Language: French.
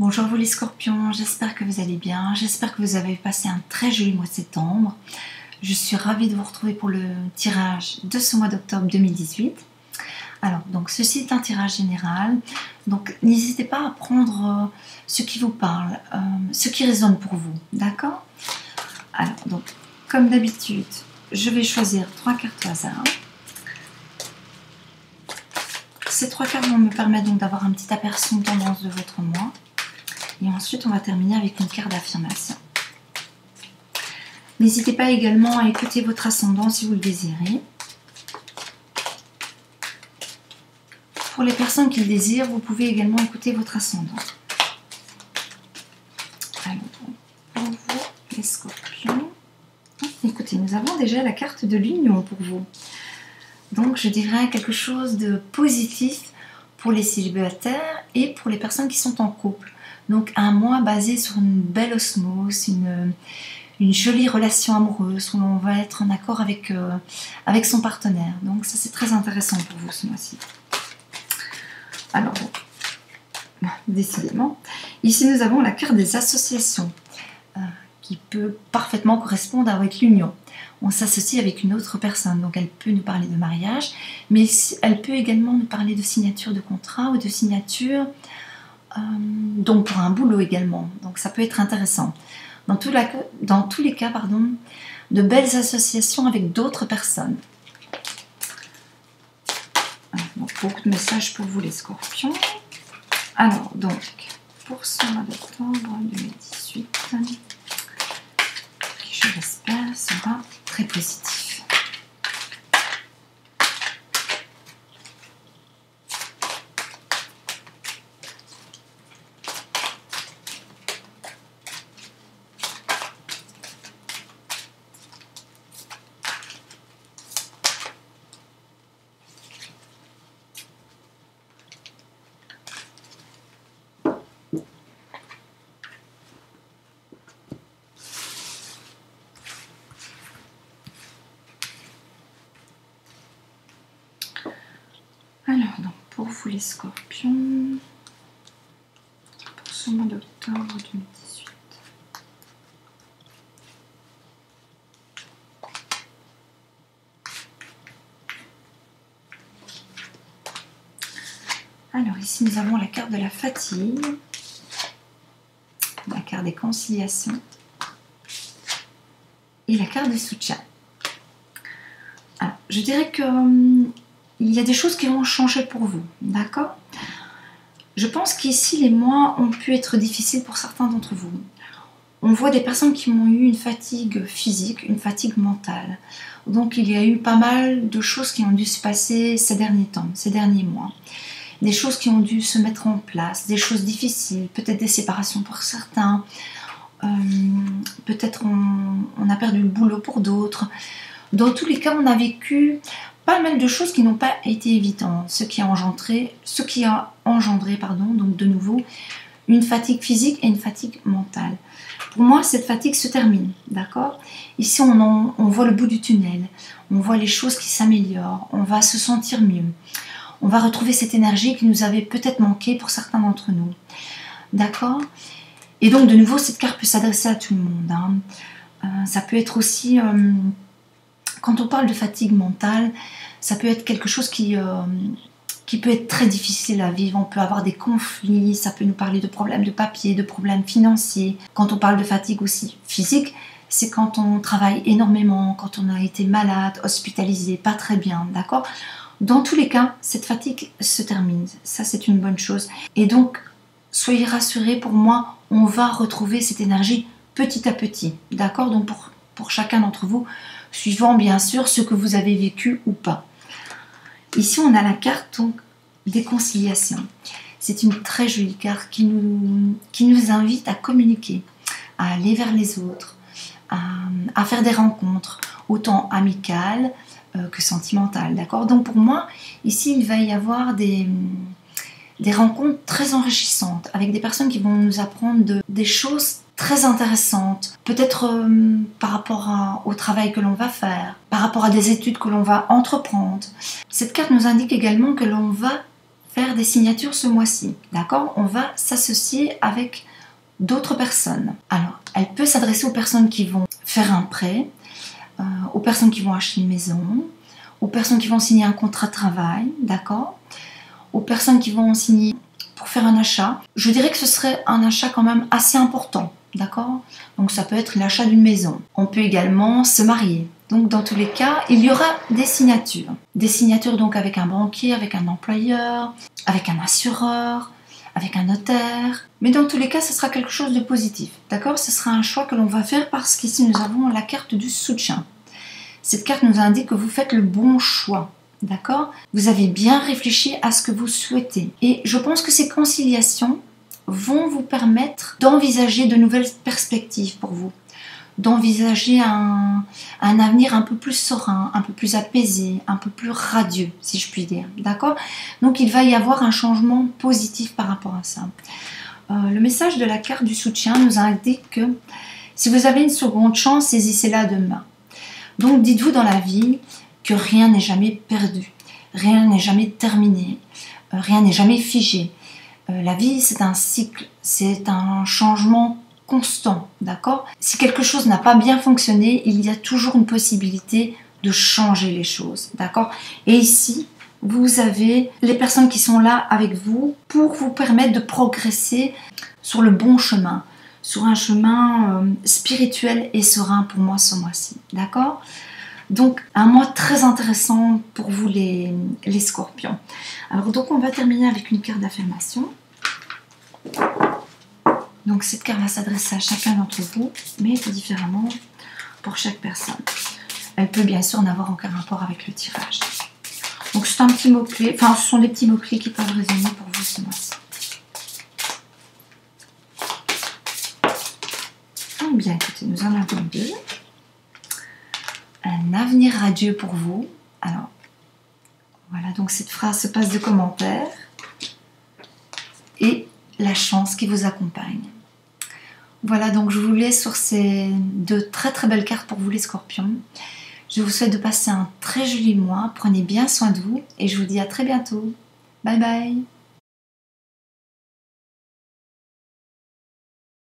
Bonjour vous les scorpions, j'espère que vous allez bien, j'espère que vous avez passé un très joli mois de septembre. Je suis ravie de vous retrouver pour le tirage de ce mois d'octobre 2018. Alors, donc ceci est un tirage général, donc n'hésitez pas à prendre ce qui vous parle, ce qui résonne pour vous, d'accord? Alors, donc, comme d'habitude, je vais choisir 3 cartes au hasard. Ces 3 cartes vont me permettre donc d'avoir un petit aperçu de tendance de votre mois. Et ensuite, on va terminer avec une carte d'affirmation. N'hésitez pas également à écouter votre ascendant si vous le désirez. Pour les personnes qui le désirent, vous pouvez également écouter votre ascendant. Alors, pour vous, les scorpions, écoutez, nous avons déjà la carte de l'union pour vous. Donc, je dirais quelque chose de positif pour les célibataires et pour les personnes qui sont en couple. Donc, un mois basé sur une belle osmose, une jolie relation amoureuse où l'on va être en accord avec son partenaire. Donc, ça, c'est très intéressant pour vous ce mois-ci. Alors, décidément, ici, nous avons la carte des associations qui peut parfaitement correspondre avec l'union. On s'associe avec une autre personne, donc elle peut nous parler de mariage, mais elle peut également nous parler de signature de contrat ou de signature, donc pour un boulot également. Donc ça peut être intéressant. Dans tous les cas, de belles associations avec d'autres personnes. Donc, beaucoup de messages pour vous les scorpions. Alors, donc, pour ce mois d'octobre 2018, qui je l'espère sera très positif. Alors, donc, pour vous les scorpions, pour ce mois d'octobre 2018. Alors, ici, nous avons la carte de la fatigue, la carte des conciliations et la carte du soutien. Alors, je dirais que il y a des choses qui vont changer pour vous, d'accord? Je pense qu'ici, les mois ont pu être difficiles pour certains d'entre vous. On voit des personnes qui ont eu une fatigue physique, une fatigue mentale. Donc, il y a eu pas mal de choses qui ont dû se passer ces derniers temps, ces derniers mois. Des choses qui ont dû se mettre en place, des choses difficiles, peut-être des séparations pour certains, peut-être on a perdu le boulot pour d'autres. Dans tous les cas, on a vécu pas mal de choses qui n'ont pas été évidentes, ce qui a engendré, donc de nouveau une fatigue physique et une fatigue mentale. Pour moi, cette fatigue se termine, d'accord? Ici, on voit le bout du tunnel, on voit les choses qui s'améliorent, on va se sentir mieux. On va retrouver cette énergie qui nous avait peut-être manqué pour certains d'entre nous, d'accord? Et donc, de nouveau, cette carte peut s'adresser à tout le monde, hein. Ça peut être aussi... quand on parle de fatigue mentale, ça peut être quelque chose qui peut être très difficile à vivre. On peut avoir des conflits, ça peut nous parler de problèmes de papier, de problèmes financiers. Quand on parle de fatigue aussi physique, c'est quand on travaille énormément, quand on a été malade, hospitalisé, pas très bien, d'accord? Dans tous les cas, cette fatigue se termine. Ça, c'est une bonne chose. Et donc, soyez rassurés, pour moi, on va retrouver cette énergie petit à petit, d'accord? Donc, pour chacun d'entre vous, suivant bien sûr ce que vous avez vécu ou pas. Ici, on a la carte donc, des conciliations. C'est une très jolie carte qui nous invite à communiquer, à aller vers les autres, à faire des rencontres, autant amicales que sentimentales. D'accord? Donc pour moi, ici, il va y avoir des rencontres très enrichissantes avec des personnes qui vont nous apprendre des choses très intéressantes, peut-être par rapport au travail que l'on va faire, par rapport à des études que l'on va entreprendre. Cette carte nous indique également que l'on va faire des signatures ce mois-ci, d'accord? On va s'associer avec d'autres personnes. Alors, elle peut s'adresser aux personnes qui vont faire un prêt, aux personnes qui vont acheter une maison, aux personnes qui vont signer un contrat de travail, d'accord? Aux personnes qui vont signer pour faire un achat. Je dirais que ce serait un achat quand même assez important, d'accord? Donc ça peut être l'achat d'une maison. On peut également se marier. Donc dans tous les cas, il y aura des signatures. Des signatures donc avec un banquier, avec un employeur, avec un assureur, avec un notaire. Mais dans tous les cas, ce sera quelque chose de positif, d'accord? Ce sera un choix que l'on va faire parce qu'ici nous avons la carte du soutien. Cette carte nous indique que vous faites le bon choix, d'accord? Vous avez bien réfléchi à ce que vous souhaitez. Et je pense que ces conciliations vont vous permettre d'envisager de nouvelles perspectives pour vous, d'envisager un avenir un peu plus serein, un peu plus apaisé, un peu plus radieux, si je puis dire, d'accord? Donc il va y avoir un changement positif par rapport à ça. Le message de la carte du soutien nous indique que si vous avez une seconde chance, saisissez-la demain. Donc dites-vous dans la vie que rien n'est jamais perdu, rien n'est jamais terminé, rien n'est jamais figé. La vie, c'est un cycle, c'est un changement constant, d'accord? Si quelque chose n'a pas bien fonctionné, il y a toujours une possibilité de changer les choses, d'accord? Et ici, vous avez les personnes qui sont là avec vous pour vous permettre de progresser sur le bon chemin, sur un chemin spirituel et serein pour moi ce mois-ci, d'accord? Donc un mois très intéressant pour vous les scorpions. Alors donc on va terminer avec une carte d'affirmation. Donc cette carte va s'adresser à chacun d'entre vous, mais différemment pour chaque personne. Elle peut bien sûr n'avoir aucun rapport avec le tirage. Donc c'est un petit mot-clé, enfin ce sont des petits mots-clés qui peuvent résonner pour vous ce mois-ci. Donc bien écoutez, nous en avons deux. Un avenir radieux pour vous. Alors, voilà, donc cette phrase se passe de commentaires. Et la chance qui vous accompagne. Voilà, donc je vous laisse sur ces deux très très belles cartes pour vous les scorpions. Je vous souhaite de passer un très joli mois. Prenez bien soin de vous et je vous dis à très bientôt. Bye bye.